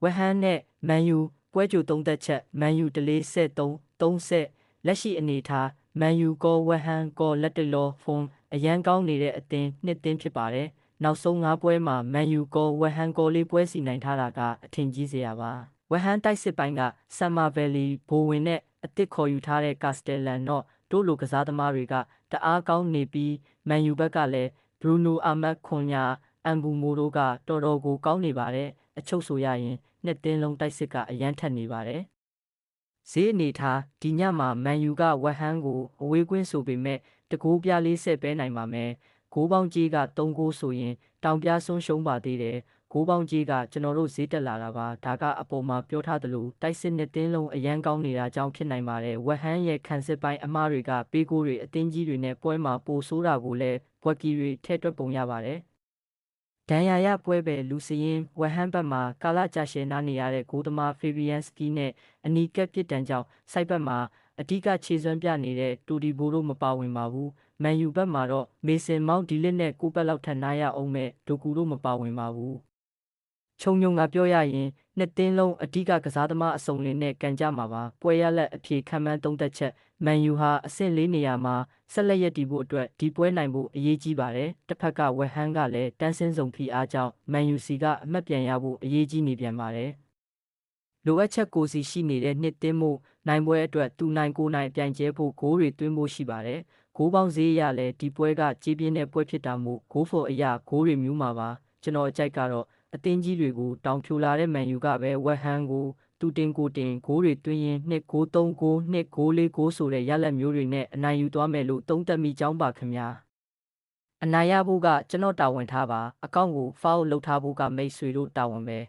ဝက်ဟန်နဲ့မန်ယူပွဲကြိုသုံးသက်ချက်မန်ယူ4-3 လက်ရှိအနေထားမန်ယူကောဝက်ဟန်ကောလက်တလောဖုန်းအရန်ကောင်းနေတဲ့အသင်းနှစ်သင်းဖြစ်ပါတယ်နောက်ဆုံး၅ပွဲမှာမန်ယူကောဝက်ဟန်ကောလေးပွဲစီနိုင်ထားတာကအထင်ကြီးစရာပါဝက်ဟန်တိုက်စစ်ပိုင်းကဆမ်မာဗယ်လီဘိုဝင်နဲ့အသစ်ခေါ်ယူထားတဲ့ကာစတယ်လန်တော့တို့လိုကစားသမားတွေကတအားကောင်းနေပြီးမန်ယူဘက်ကလည်းဘရူနိုအာမတ်ခွန်ညာအမ်ဘူမိုတို့ကတော်တော်ကိုကောင်းနေပါတယ်အချုပ်ဆိုရရင်နှစ်သင်းလုံးတိုက်စစ်ကအရန်ထက်နေပါတယ်ဈေးအနေထားဒီညမှာမန်ယူကဝက်ဟန်ကိုအဝေးကွင်းဆိုပေမဲ့တကိုးပြ40ပဲနိုင်ပါမယ်ဂိုးပေါင်းကြီးက3ဂိုးဆိုရင်တောင်ပြဆုံးရှုံးပါသေးတယ်ဂိုးပေါင်းကြီးကကျွန်တော်တို့ဈေးတက်လာတာပါဒါကအပေါ်မှာပြောထားသလိုတိုက်စစ်နှစ်သင်းလုံးအရန်ကောင်းနေတာကြောင့်ဖြစ်နိုင်ပါတယ်ဝက်ဟန်ရဲ့ခံစစ်ပိုင်းအမားတွေကပေးကိုတွေအသင်းကြီးတွေနဲ့ပွဲမှာပိုဆိုးတာကိုလည်းဘွက်ကီတွေထဲတွက်ပုံရပါတယ်ဒန်ယာရပွဲပဲလူစရင်ဝက်ဟန်ဘက်မှာကာလာကြာရှည်နာနေရတဲ့ဂိုးသမားဖေဗီယန်စကီနဲ့အနီကက်ပြစ်ဒဏ်ကြောင့်စိုက်ဘက်မှာအဓိကခြေစွမ်းပြနေတဲ့တူဒီဘိုတို့မပါဝင်ပါဘူးမန်ယူဘက်မှာတော့မေဆင်မောင်းဒီလစ်နဲ့ကိုပတ်လောက်ထပ်နားရအောင်မဲ့ဒိုကူတို့မပါဝင်ပါဘူးခြုံငုံကပြောရရင်နှစ်သင်းလုံးအဓိကကစားသမားအစုံလင်နဲ့ကန်ကြမှာပါပွဲရလက်အဖြေခံမှန်းသုံးသက်ချက်မန်ယူဟာအဆင့်၄နေရာမှာဆက်လက်ရည်တည်ဖို့အတွက်ဒီပွဲနိုင်ဖို့အရေးကြီးပါတယ်တစ်ဖက်ကဝက်ဟန်ကလည်းတန်းစင်းဆောင်ဖိအားကြောင့်မန်ယူစီကအမှတ်ပြန်ရဖို့အရေးကြီးနေပြန်ပါတယ်လိုအပ်ချက်ကိုစီရှိနေတဲ့နှစ်သင်းမှုနိုင်ပွဲအတွက်သူနိုင်ကိုနိုင်ပြိုင်ကျဲဖို့ဂိုးတွေသွင်းဖို့ရှိပါတယ်ဂိုးပေါင်းဈေးရလဲဒီပွဲကကြေးပြင်းတဲ့ပွဲဖြစ်တာမို့ဂိုးဖော်အရာဂိုးတွေမျိုးမှာပါကျွန်တော်အကြိုက်ကတော့အသင်းကြီးတွေကိုတောင်ဖြိုလာတဲ့မန်ယူကပဲဝက်ဟန်ကိုသူတင်ကိုတင်ဂိုးတွေသွင်းရင်2ဂိုး3ဂိုး2ဂိုး4ဂိုးဆိုတဲ့ရလက်မျိုးတွေနဲ့အနိုင်ယူသွားမယ်လို့သုံးသပ်မိကြောင်းပါခင်ဗျာအနိုင်ရဖို့ကကျွန်တော်တာဝန်ထားပါအကောင့်ကိုဖောက်လုပ်ထားဖို့ကမိတ်ဆွေတို့တာဝန်ပဲ